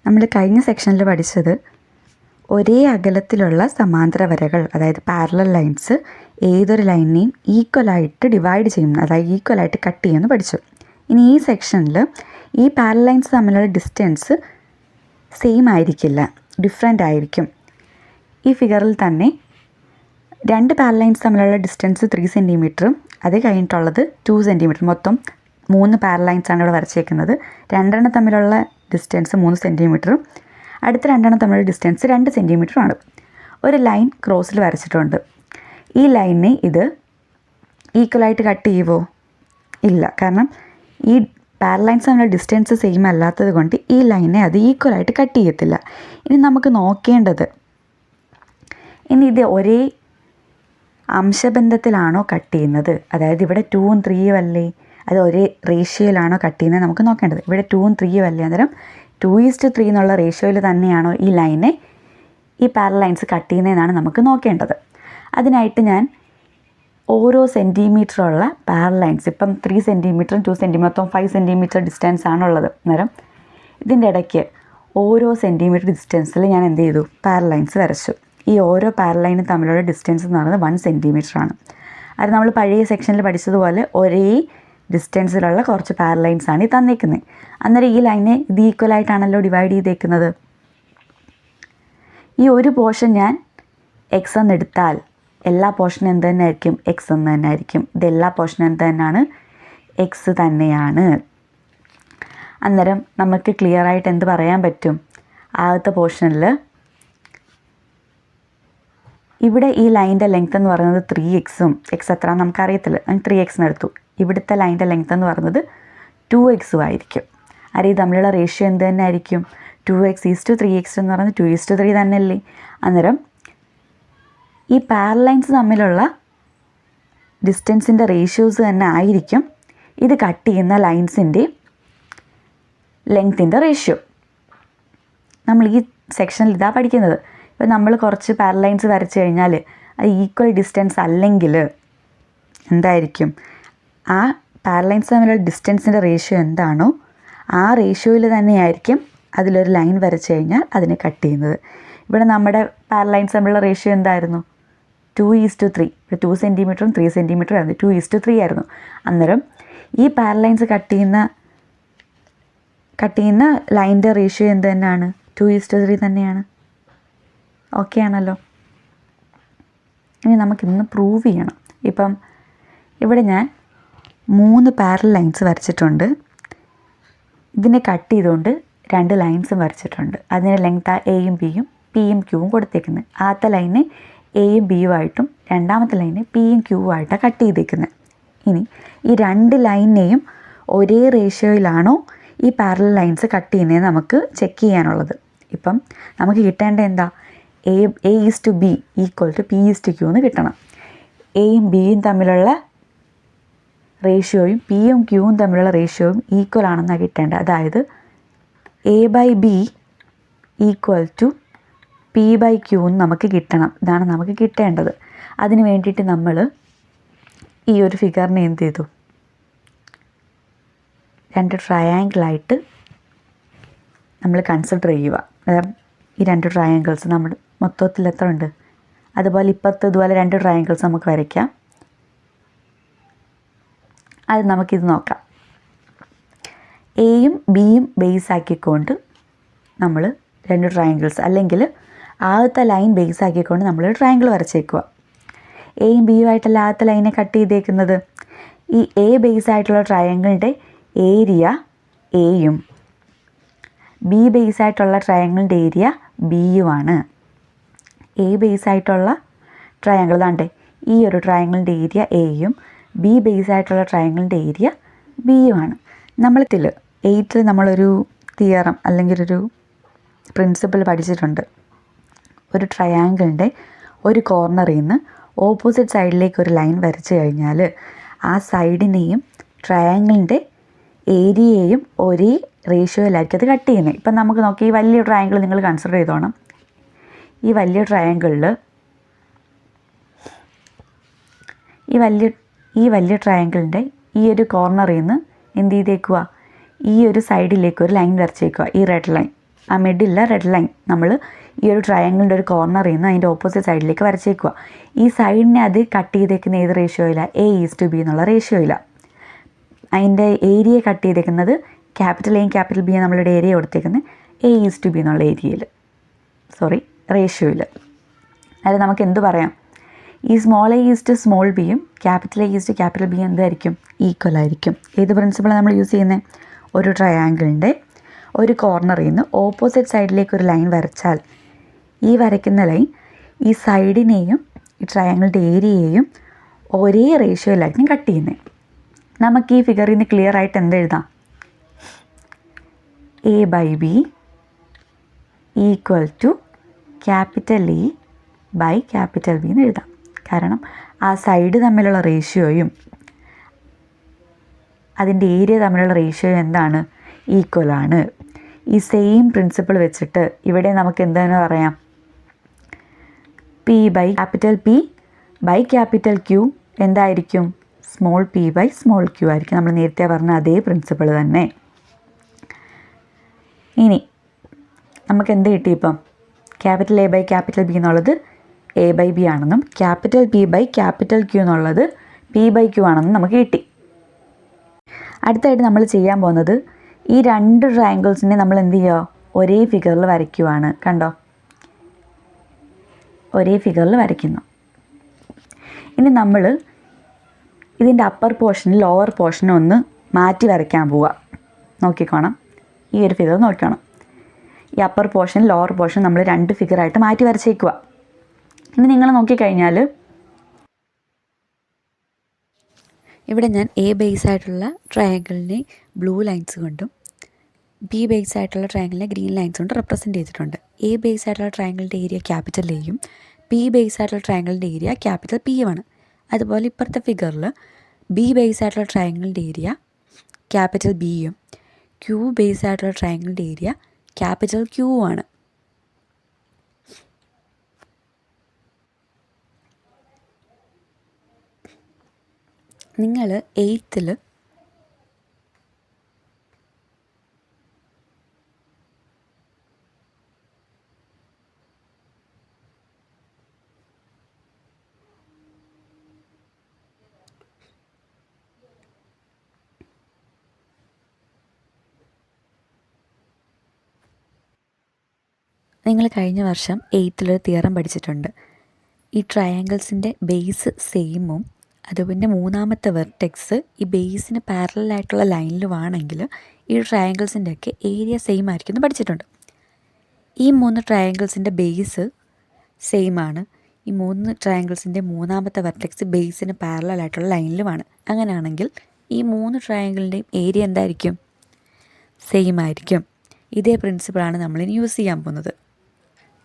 നമ്മൾ കഴിഞ്ഞ സെക്ഷനിൽ പഠിച്ചത് ഒരേ അകലത്തിലുള്ള സമാന്തര വരകൾ, അതായത് പാരലൽ ലൈൻസ് ഏതൊരു ലൈനിനെയും ഈക്വലായിട്ട് ഡിവൈഡ് ചെയ്യുന്നു, അതായത് ഈക്വലായിട്ട് കട്ട് ചെയ്യുമെന്ന് പഠിച്ചു. ഇനി ഈ സെക്ഷനിൽ ഈ പാരലൽ ലൈൻസ് തമ്മിലുള്ള ഡിസ്റ്റൻസ് സെയിം ആയിരിക്കില്ല, ഡിഫറെൻ്റ് ആയിരിക്കും. ഈ ഫിഗറിൽ തന്നെ രണ്ട് പാരലൽ ലൈൻസ് തമ്മിലുള്ള ഡിസ്റ്റൻസ് 3 സെൻറ്റിമീറ്ററും അത് കഴിഞ്ഞിട്ടുള്ളത് 2 സെൻറ്റിമീറ്റർ, മൊത്തം 3 പാരലൽ ലൈൻസാണ് ഇവിടെ വരച്ചേക്കുന്നത്. രണ്ടെണ്ണം തമ്മിലുള്ള ഡിസ്റ്റൻസ് 3 സെൻറ്റിമീറ്ററും അടുത്ത രണ്ടെണ്ണം തമ്മിലുള്ള ഡിസ്റ്റൻസ് 2 സെൻറ്റിമീറ്ററുമാണ്. ഒരു ലൈൻ ക്രോസിൽ വരച്ചിട്ടുണ്ട്. ഈ ലൈനിനെ ഇത് ഈക്വലായിട്ട് കട്ട് ചെയ്യുമോ? ഇല്ല, കാരണം ഈ പാരലൽ ലൈൻസ് തമ്മിലുള്ള ഡിസ്റ്റൻസ് സെയിം അല്ലാത്തത് കൊണ്ട് ഈ ലൈനെ അത് ഈക്വലായിട്ട് കട്ട് ചെയ്യത്തില്ല. ഇനി നമുക്ക് നോക്കേണ്ടത്, ഇനി ഇത് ഒരേ അംശബന്ധത്തിലാണോ കട്ട് ചെയ്യുന്നത്, അതായത് ഇവിടെ 2ഉം 3ഉം അല്ലേ, അത് ഒരേ റേഷ്യോയിലാണോ കട്ട് ചെയ്യുന്നത് നമുക്ക് നോക്കേണ്ടത്. ഇവിടെ 2ഉം 3ഉം അല്ലേ, അന്നേരം 2:3 എന്നുള്ള റേഷ്യോയിൽ തന്നെയാണോ ഈ ലൈനെ ഈ പാരലൽ ലൈൻസ് കട്ട് ചെയ്യുന്നതെന്നാണ് നമുക്ക് നോക്കേണ്ടത്. അതിനായിട്ട് ഞാൻ ഓരോ സെൻറ്റിമീറ്ററുള്ള പാരലൽ ലൈൻസ്, ഇപ്പം 3 സെൻറ്റിമീറ്ററും 2 സെൻറ്റിമീറ്റർ മൊത്തം 5 സെൻറ്റിമീറ്റർ ഡിസ്റ്റൻസ് ആണുള്ളത്. അന്നേരം ഇതിൻ്റെ ഇടയ്ക്ക് ഓരോ സെൻറ്റിമീറ്റർ ഡിസ്റ്റൻസിൽ ഞാൻ എന്ത് ചെയ്തു, പാരലൽ ലൈൻസ് വരച്ചു. ഈ ഓരോ പാരലൽ ലൈനും തമ്മിലുള്ള ഡിസ്റ്റൻസ് എന്ന് പറയുന്നത് 1 സെൻറ്റിമീറ്റർ ആണ്. അത് നമ്മൾ പഴയ സെക്ഷനിൽ പഠിച്ചതുപോലെ ഒരേ ഡിസ്റ്റൻസിലുള്ള കുറച്ച് പാരലൽ ലൈൻസ് ആണ് ഈ തന്നേക്കുന്നത്. അന്നേരം ഈ ലൈനെ ഇത് ഈക്വലായിട്ടാണല്ലോ ഡിവൈഡ് ചെയ്തേക്കുന്നത്. ഈ ഒരു പോർഷൻ ഞാൻ എക്സ് എന്ന് എടുത്താൽ എല്ലാ പോർഷനും എന്ത് തന്നെ ആയിരിക്കും, എക്സ് എന്ന് തന്നെ ആയിരിക്കും. ഇതെല്ലാ പോർഷനും എന്ത് തന്നെയാണ്, എക്സ് തന്നെയാണ്. അന്നേരം നമുക്ക് ക്ലിയർ ആയിട്ട് എന്ത് പറയാൻ പറ്റും, ആദ്യത്തെ പോർഷനിൽ ഇവിടെ ഈ ലൈൻ്റെ ലെങ്ത് എന്ന് പറയുന്നത് 3x എക്സ് എത്ര നമുക്കറിയത്തില്ല, 3x എടുത്തു. ഇവിടുത്തെ ലൈൻ്റെ ലെങ്ത് എന്ന് പറയുന്നത് 2x ആയിരിക്കും. ഇത് തമ്മിലുള്ള റേഷ്യോ എന്ത് തന്നെ ആയിരിക്കും, 2x:3x എന്ന് പറയുന്നത് 2:3 തന്നെയല്ലേ. അന്നേരം ഈ പാരലൽ ലൈൻസ് തമ്മിലുള്ള ഡിസ്റ്റൻസിൻ്റെ റേഷ്യോസ് തന്നെ ആയിരിക്കും ഇത് കട്ട് ചെയ്യുന്ന ലൈൻസിൻ്റെ ലെങ്ത്തിൻ്റെ റേഷ്യോ. നമ്മൾ ഈ സെക്ഷനിൽ ഇതാ പഠിക്കുന്നത്. ഇപ്പോൾ നമ്മൾ കുറച്ച് പാരലൽ ലൈൻസ് വരച്ച് കഴിഞ്ഞാൽ അത് ഈക്വൽ ഡിസ്റ്റൻസ് അല്ലെങ്കിൽ എന്തായിരിക്കും, ആ പാരലൽ ലൈൻസ് തമ്മിലുള്ള ഡിസ്റ്റൻസിൻ്റെ റേഷ്യോ എന്താണോ ആ റേഷ്യോയിൽ തന്നെയായിരിക്കും അതിലൊരു ലൈൻ വരച്ച് കഴിഞ്ഞാൽ അതിനെ കട്ട് ചെയ്യുന്നത്. ഇവിടെ നമ്മുടെ പാരലൽ ലൈൻസ് തമ്മിലുള്ള റേഷ്യോ എന്തായിരുന്നു, 2:3. ഇവിടെ 2 സെൻറ്റിമീറ്ററും 3 സെൻറ്റിമീറ്ററും ആയിരുന്നു, 2:3 ആയിരുന്നു. അന്നേരം ഈ പാരലൽ ലൈൻസ് കട്ട് ചെയ്യുന്ന ലൈൻ്റെ റേഷ്യോ എന്ത് തന്നെയാണ്, 2:3 തന്നെയാണ്. ഓക്കെ ആണല്ലോ. ഇനി നമുക്കിന്ന് പ്രൂവ് ചെയ്യണം. ഇപ്പം ഇവിടെ ഞാൻ 3 പാരലൽ ലൈൻസ് വരച്ചിട്ടുണ്ട്. ഇതിനെ കട്ട് ചെയ്തുകൊണ്ട് 2 ലൈൻസും വരച്ചിട്ടുണ്ട്. അതിന് ലെങ്ത് എയും ബിയും പിയും ക്യൂവും കൊടുത്തേക്കുന്നത്. ആദ്യത്തെ ലൈന് എയും ബിയും ആയിട്ടും രണ്ടാമത്തെ ലൈന് പിയും ക്യൂവും ആയിട്ടാണ് കട്ട് ചെയ്തേക്കുന്നത്. ഇനി ഈ 2 ലൈനിനെയും ഒരേ റേഷ്യോയിലാണോ ഈ പാരലൽ ലൈൻസ് കട്ട് ചെയ്യുന്നത് നമുക്ക് ചെക്ക് ചെയ്യാനുള്ളത്. ഇപ്പം നമുക്ക് കിട്ടേണ്ട എന്താ, A:B = P:Q എന്ന് കിട്ടണം. എയും ബിയും തമ്മിലുള്ള റേഷ്യോയും പിയും ക്യൂവും തമ്മിലുള്ള റേഷ്യോയും ഈക്വൽ ആണെന്നാണ് കിട്ടേണ്ടത്. അതായത് A/B = P/Q എന്ന് നമുക്ക് കിട്ടണം. ഇതാണ് നമുക്ക് കിട്ടേണ്ടത്. അതിന് വേണ്ടിയിട്ട് നമ്മൾ ഈ ഒരു ഫിഗറിനെ എന്ത് ചെയ്തു, 2 ട്രയാങ്കിളായിട്ട് നമ്മൾ കൺസിഡർ ചെയ്യുക. അതായത് ഈ 2 ട്രയാങ്കിൾസ് നമ്മൾ മൊത്തത്തിൽ എത്ര ഉണ്ട്, അതുപോലെ ഇതുപോലെ 2 ട്രയാങ്കിൾസ് നമുക്ക് വരയ്ക്കാം. അത് നമുക്കിത് നോക്കാം. എയും ബിയും ബേസ് ആക്കിക്കൊണ്ട് നമ്മൾ 2 ട്രയാങ്കിൾസ്, അല്ലെങ്കിൽ ആദ്യത്തെ ലൈൻ ബേസ് ആക്കിക്കൊണ്ട് നമ്മൾ ട്രയാങ്കിൾ വരച്ചേക്കുക. എയും ബിയും ആയിട്ടുള്ള ആദ്യത്തെ ലൈനെ കട്ട് ചെയ്തേക്കുന്നത് ഈ എ ബേസ് ആയിട്ടുള്ള ട്രയാങ്കിളിൻ്റെ ഏരിയ എയും ബി ബേസ് ആയിട്ടുള്ള ട്രയാങ്കിളിൻ്റെ ഏരിയ ബിയുമാണ്. എ ബേസ് ആയിട്ടുള്ള ട്രയാങ്കിൾ താണ്ടെ ഈ ഒരു ട്രയാങ്കിളിൻ്റെ ഏരിയ എയും ബി ബേസ് ആയിട്ടുള്ള ട്രയാങ്കിളിൻ്റെ ഏരിയ ബിയുമാണ്. നമ്മൾ 8ൽ നമ്മളൊരു തിയറം അല്ലെങ്കിൽ ഒരു പ്രിൻസിപ്പിൾ പഠിച്ചിട്ടുണ്ട്. ഒരു ട്രയാങ്കിളിൻ്റെ ഒരു കോർണറിൽ നിന്ന് ഓപ്പോസിറ്റ് സൈഡിലേക്ക് ഒരു ലൈൻ വരച്ച് കഴിഞ്ഞാൽ ആ സൈഡിനെയും ട്രയാങ്കിളിൻ്റെ ഏരിയയെയും ഒരേ റേഷ്യോയിലായിരിക്കും അത് കട്ട് ചെയ്യുന്നത്. ഇപ്പം നമുക്ക് നോക്കി, ഈ വലിയ ട്രയാങ്കിൾ നിങ്ങൾ കൺസിഡർ ചെയ്തോണം. ഈ വലിയ ട്രയാങ്കിളിൽ ഈ വലിയ ട്രയാങ്കിളിൻ്റെ ഈ ഒരു കോർണറിൽ നിന്ന് എന്ത് ചെയ്തേക്കുക, ഈ ഒരു സൈഡിലേക്ക് ഒരു ലൈൻ വരച്ചേക്കുക, ഈ റെഡ് ലൈൻ. ആ മിഡിലെ റെഡ് ലൈൻ നമ്മൾ ഈ ഒരു ട്രയാങ്കിളിൻ്റെ ഒരു കോർണറിൽ നിന്ന് അതിൻ്റെ ഓപ്പോസിറ്റ് സൈഡിലേക്ക് വരച്ചേക്കുക. ഈ സൈഡിനെ അത് കട്ട് ചെയ്തേക്കുന്ന ഏത് റേഷ്യോയില്ല? A:B എന്നുള്ള റേഷ്യോയില്ല. അതിൻ്റെ ഏരിയ കട്ട് ചെയ്തേക്കുന്നത് ക്യാപിറ്റൽ എയും ക്യാപിറ്റൽ ബിയും നമ്മളുടെ ഏരിയ കൊടുത്തേക്കുന്നത് A:B എന്നുള്ള ഏരിയയിൽ, റേഷ്യോയിൽ. അതായത് നമുക്ക് എന്ത് പറയാം? ഈ സ്മോൾ a ഈസ്റ്റ് സ്മോൾ ബിയും ക്യാപിറ്റൽ A ഈസ്റ്റ് ക്യാപിറ്റൽ ബിയും എന്തായിരിക്കും? ഈക്വൽ ആയിരിക്കും. ഏത് പ്രിൻസിപ്പിളാണ് നമ്മൾ യൂസ് ചെയ്യുന്നത്? ഒരു ട്രയാങ്കിളിൻ്റെ ഒരു കോർണറിൽ നിന്ന് ഓപ്പോസിറ്റ് സൈഡിലേക്ക് ഒരു ലൈൻ വരച്ചാൽ ഈ വരയ്ക്കുന്ന ലൈൻ ഈ സൈഡിനെയും ഈ ട്രയാങ്കിളിൻ്റെ ഏരിയയെയും ഒരേ റേഷ്യോയിലായിരിക്കും കട്ട് ചെയ്യുന്നത്. നമുക്ക് ഈ ഫിഗറിൽ നിന്ന് ക്ലിയർ ആയിട്ട് എന്തെഴുതാം? A/B equal to capital A by capital B എന്ന് എഴുതാം. കാരണം ആ സൈഡ് തമ്മിലുള്ള റേഷ്യോയും അതിൻ്റെ ഏരിയ തമ്മിലുള്ള റേഷ്യോയും എന്താണ്? ഈക്വലാണ്. ഈ സെയിം പ്രിൻസിപ്പിൾ വെച്ചിട്ട് ഇവിടെ നമുക്ക് എന്താണ് പറയാം? P ബൈ ക്യാപിറ്റൽ Q എന്തായിരിക്കും? Small p by small q ആയിരിക്കും. നമ്മൾ നേരത്തെ പറഞ്ഞ അതേ പ്രിൻസിപ്പിൾ തന്നെ. ഇനി നമുക്ക് എന്ത് കിട്ടി? ഇപ്പം capital A by capital B എന്നുള്ളത് A/B ആണെന്നും capital P by capital Q എന്നുള്ളത് P/Q ആണെന്നും നമുക്ക് കിട്ടി. അടുത്തായിട്ട് നമ്മൾ ചെയ്യാൻ പോകുന്നത് ഈ രണ്ട് ട്രയാങ്കിൾസിനെ നമ്മൾ എന്ത് ചെയ്യുക? ഒരേ ഫിഗറിൽ വരയ്ക്കുവാണ്. കണ്ടോ? ഒരേ ഫിഗറിൽ വരയ്ക്കുന്നു. ഇനി നമ്മൾ ഇതിൻ്റെ അപ്പർ പോർഷനും ലോവർ പോർഷനും ഒന്ന് മാറ്റി വരയ്ക്കാൻ പോവുക. നോക്കിക്കോണം, ഈ ഒരു ഫിഗർ നോക്കണം. ഈ അപ്പർ പോർഷൻ ലോവർ പോർഷൻ നമ്മൾ രണ്ട് ഫിഗറായിട്ട് മാറ്റി വരച്ചേക്കുക. ഇനി നിങ്ങൾ നോക്കിക്കഴിഞ്ഞാൽ ഇവിടെ ഞാൻ A ബേസ് ആയിട്ടുള്ള ട്രയാങ്കിളിനെ ബ്ലൂ ലൈൻസ് കൊണ്ടും B ബേസ് ആയിട്ടുള്ള ട്രയാങ്കിളിനെ ഗ്രീൻ ലൈൻസ് കൊണ്ട് റെപ്രസെൻറ്റ് ചെയ്തിട്ടുണ്ട്. A ബേസ് ആയിട്ടുള്ള ട്രയാങ്കിളിൻ്റെ ഏരിയ ക്യാപിറ്റൽ Aയും P ബേസ് ആയിട്ടുള്ള ട്രയാങ്കിളിൻ്റെ ഏരിയ ക്യാപിറ്റൽ Pയുമാണ്. അതുപോലെ ഇപ്പുറത്തെ ഫിഗറിൽ B ബേസ് ആയിട്ടുള്ള ട്രയാങ്കിളിൻ്റെ ഏരിയ ക്യാപിറ്റൽ Bയും Q ബേസ് ആയിട്ടുള്ള ട്രയാങ്കിളിൻ്റെ ഏരിയ ക്യാപിറ്റൽ Qയുമാണ്. നിങ്ങൾ 8th നിങ്ങൾ കഴിഞ്ഞ വർഷം 8th തിയറം പഠിച്ചിട്ടുണ്ട്. ഈ ട്രയാങ്കിൾസിൻ്റെ ബേസ് സെയിമും അതുപോലെ മൂന്നാമത്തെ വെർട്ടെക്സ് ഈ ബേസിന് പാരലായിട്ടുള്ള ലൈനിലുമാണെങ്കിൽ ഈ ട്രയാങ്കിൾസിൻ്റെ ഒക്കെ ഏരിയ സെയിം ആയിരിക്കും എന്ന് പഠിച്ചിട്ടുണ്ട്. ഈ 3 ട്രയാങ്കിൾസിൻ്റെ ബേസ് സെയിം ആണ്. ഈ 3 ട്രയാങ്കിൾസിൻ്റെ മൂന്നാമത്തെ വെർട്ടെക്സ് ബേസിന് പാരലായിട്ടുള്ള ലൈനിലുമാണ്. അങ്ങനെയാണെങ്കിൽ ഈ 3 ട്രയാങ്കിളിൻ്റെയും ഏരിയ എന്തായിരിക്കും? സെയിം ആയിരിക്കും. ഇതേ പ്രിൻസിപ്പിളാണ് നമ്മളിനി യൂസ് ചെയ്യാൻ പോകുന്നത്.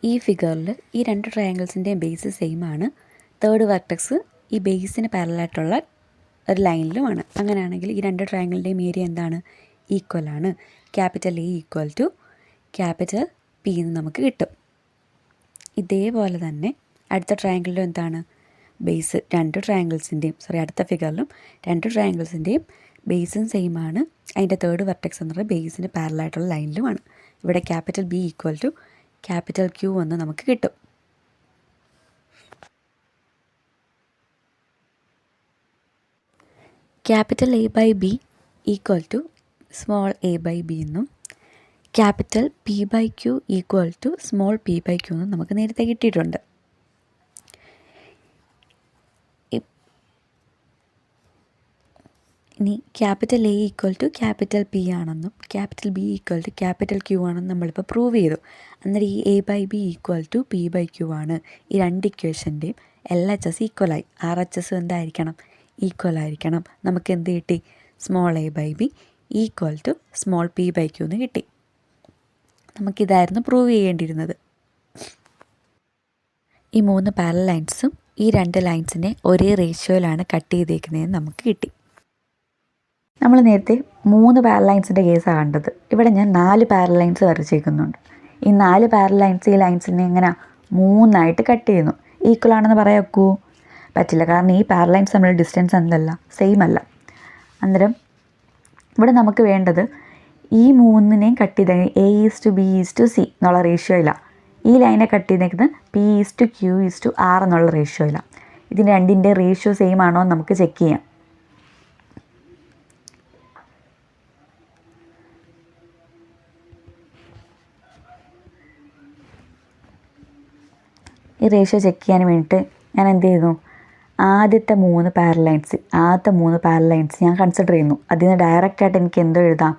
ഈ ഫിഗറിൽ ഈ 2 ട്രയാങ്കിൾസിൻ്റെയും ബേസ് സെയിം ആണ്. തേർഡ് വെർട്ടെക്സ് ഈ ബേസിന് പാരലായിട്ടുള്ള ഒരു ലൈനിലുമാണ്. അങ്ങനെയാണെങ്കിൽ ഈ 2 ട്രയാങ്കിളിൻ്റെയും ഏരിയ എന്താണ്? ഈക്വലാണ്. Capital A equal to capital P എന്ന് നമുക്ക് കിട്ടും. ഇതേപോലെ തന്നെ അടുത്ത ട്രയാങ്കിളിലും എന്താണ്? ബേസ് അടുത്ത ഫിഗറിലും 2 ട്രയാങ്കിൾസിൻ്റെയും ബേസും സെയിം ആണ്. അതിൻ്റെ തേർഡ് വെർട്ടെക്സ് എന്ന് പറയുന്നത് ബേസിന് പാരലായിട്ടുള്ള ലൈനിലുമാണ്. ഇവിടെ capital B equal to capital Q എന്ന് നമുക്ക് കിട്ടും. Capital A/B equal to small a/b എന്നും capital P/Q equal to small p/q എന്നും നമുക്ക് നേരത്തെ കിട്ടിയിട്ടുണ്ട്. ഇനി capital A equal to capital P ആണെന്നും capital B equal to capital Q ആണെന്നും നമ്മളിപ്പോൾ പ്രൂവ് ചെയ്തു. അന്നേരം ഈ A/B ഈക്വൽ ടു P/Q ആണ്. ഈ 2 ഇക്വേഷൻ്റെയും LHS ഈക്വലായി. RHS എന്തായിരിക്കണം? ഈക്വൽ ആയിരിക്കണം. നമുക്ക് എന്ത് കിട്ടി? Small a/b equal to small p/q എന്ന് കിട്ടി. നമുക്കിതായിരുന്നു പ്രൂവ് ചെയ്യേണ്ടിയിരുന്നത്. ഈ 3 പാരലൽ ലൈൻസും ഈ 2 ലൈൻസിനെ ഒരേ റേഷ്യോയിലാണ് കട്ട് ചെയ്തേക്കുന്നതെന്ന് നമുക്ക് കിട്ടി. നമ്മൾ നേരത്തെ 3 പാരലൽ ലൈൻസിൻ്റെ കേസാണ് കണ്ടത്. ഇവിടെ ഞാൻ 4 പാരലൽ ലൈൻസ് വരച്ചേക്കുന്നുണ്ട്. ഈ 4 പാരലൽ ലൈൻസ് ഈ ലൈൻസിനെ എങ്ങനെ 3ആയിട്ട് കട്ട് ചെയ്യുന്നു. ഈക്വൽ ആണെന്ന് പറയാക്കൂ? പറ്റില്ല. കാരണം ഈ പാരലൽ ലൈൻസ് തമ്മിലുള്ള ഡിസ്റ്റൻസ് എന്തല്ല? സെയിം അല്ല. അന്നേരം ഇവിടെ നമുക്ക് വേണ്ടത് ഈ മൂന്നിനെയും കട്ട് ചെയ്ത് A:B:C എന്നുള്ള റേഷ്യോയിലാണ്. ഈ ലൈനെ കട്ട് ചെയ്തേക്കുന്നത് P:Q:R എന്നുള്ള റേഷ്യോയിലാണ്. ഇതിന് രണ്ടിൻ്റെ റേഷ്യോ സെയിം ആണോ എന്ന് നമുക്ക് ചെക്ക് ചെയ്യാം. ഈ റേഷ്യോ ചെക്ക് ചെയ്യാൻ വേണ്ടിയിട്ട് ഞാൻ എന്ത് ചെയ്യുന്നു, ആദ്യത്തെ മൂന്ന് പാരൽ ലൈൻസ് ഞാൻ കൺസിഡർ ചെയ്യുന്നു. അതിൽ നിന്ന് ഡയറക്റ്റായിട്ട് എനിക്ക് എന്തോ എഴുതാം,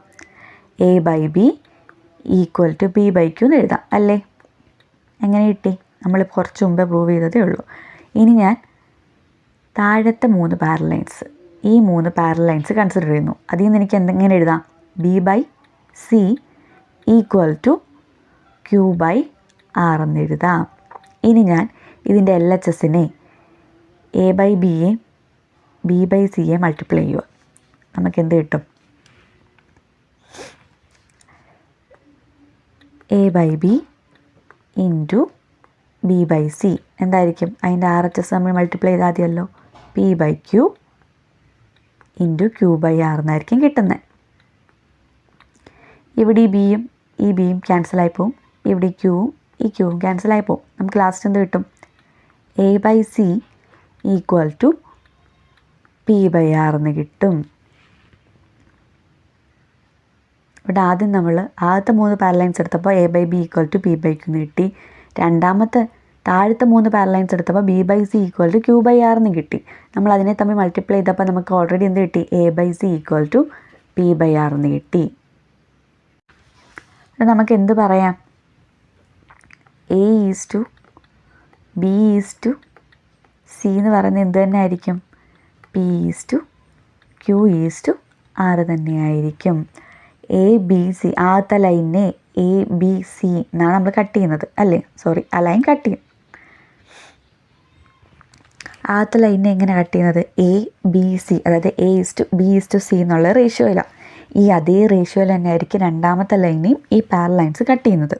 A/B = B/Q എന്ന് എഴുതാം അല്ലേ. എങ്ങനെ കിട്ടി? നമ്മൾ കുറച്ച് മുമ്പേ പ്രൂവ് ചെയ്തതേ ഉള്ളൂ. ഇനി ഞാൻ താഴത്തെ ഈ മൂന്ന് പാരൽ ലൈൻസ് കൺസിഡർ ചെയ്യുന്നു. അതിൽ നിന്ന് എനിക്ക് എന്തെങ്ങനെ എഴുതാം, B/C = Q/R എന്ന് എഴുതാം. ഇനി ഞാൻ ഇതിൻ്റെ LHSനെ A/Bയെ B/Cയെ മൾട്ടിപ്ലൈ ചെയ്യുക. നമുക്ക് എന്ത് കിട്ടും? A/B × B/C എന്തായിരിക്കും? അതിൻ്റെ RHS നമ്മൾ മൾട്ടിപ്ലൈ ചെയ്താൽ മതിയല്ലോ. P/Q × Q/R എന്നായിരിക്കും കിട്ടുന്നത്. ഇവിടെ ഈ ബിയും ക്യാൻസലായി പോവും. ഇവിടെ ഈ ക്യൂവും ക്യാൻസലായി പോവും. നമുക്ക് ലാസ്റ്റ് എന്ത് കിട്ടും? A/C = P/R എന്ന് കിട്ടും. ഇവിടെ ആദ്യം നമ്മൾ ആദ്യത്തെ മൂന്ന് പാരലൈൻസ് എടുത്തപ്പോൾ A/B = P/Q എന്ന് കിട്ടി. താഴത്തെ മൂന്ന് പാരലൈൻസ് എടുത്തപ്പോൾ B/C = Q/R എന്ന് കിട്ടി. നമ്മൾ അതിനെ തമ്മിൽ മൾട്ടിപ്ലൈ ചെയ്തപ്പോൾ നമുക്ക് ഓൾറെഡി എന്ത് കിട്ടി? A/C = P/R എന്ന് കിട്ടി. നമുക്ക് എന്ത് പറയാം? A:B:C എന്ന് പറയുന്നത് എന്ത് തന്നെ ആയിരിക്കും? P:Q:R തന്നെയായിരിക്കും. ABC ആദ്യത്തെ ലൈനിനെ ABC എന്നാണ് നമ്മൾ കട്ട് ചെയ്യുന്നത് അല്ലേ. ആ ലൈൻ കട്ട് ചെയ്യും. ആദ്യത്തെ ലൈനിനെ എങ്ങനെ കട്ട് ചെയ്യുന്നത്? ABC, അതായത് A:B:C എന്നുള്ള റേഷ്യോയിലാണ്. ഈ അതേ റേഷ്യോയിൽ തന്നെ ആയിരിക്കും രണ്ടാമത്തെ ലൈനെയും ഈ പാരൽ ലൈൻസ് കട്ട് ചെയ്യുന്നത്.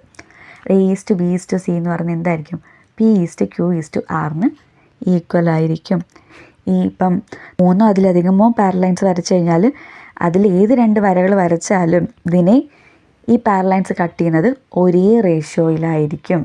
A:B:C എന്ന് പറയുന്നത് എന്തായിരിക്കും? P:Q:R ഈക്വൽ ആയിരിക്കും. ഇപ്പം മൂന്നോ അതിലധികമോ പാരൽ ലൈൻസ് വരച്ചു കഴിഞ്ഞാൽ അതിൽ ഏത് രണ്ട് വരകൾ വരച്ചാലും ഈ പാരൽ ലൈൻസ് കട്ട് ചെയ്യുന്നത് ഒരേ റേഷ്യോയിലായിരിക്കും.